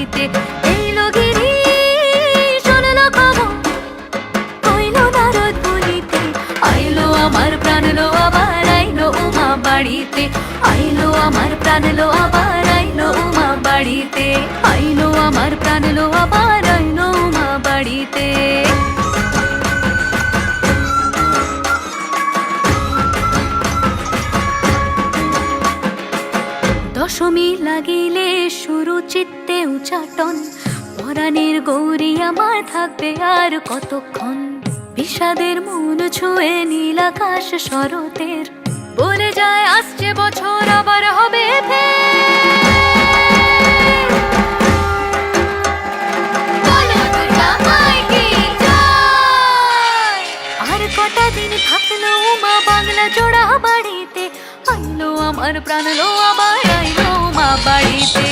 বাড়িতে। এইলো গিরি শুনলো খবর, কইলো নারদ বলিতে, আইলো আমার প্রাণ লো আবার আইলো উমা বাড়িতে। আইলো আমার প্রাণ লো আবার আইলো উমা বাড়িতে। আইলো আমার প্রাণ লো আবার আইলো উমা বাড়িতে। দশমী লাগিলে শুরু চিত্তে উচাটন, পরাণের গৌরী আমার থাকবে আর কতক্ষণ। বিষাদের মন ছুঁয়ে নীল আকাশ শরতের, বলে যায় আসছে বছর আবার হবে ফের। বলো দুর্গা মাই কি জয়। আর কটা দিন থাকলো উমা বাংলা জোড়া বাড়িতে। আইলো আমার প্রাণ লো আবার আইলো উমা বাড়িতে।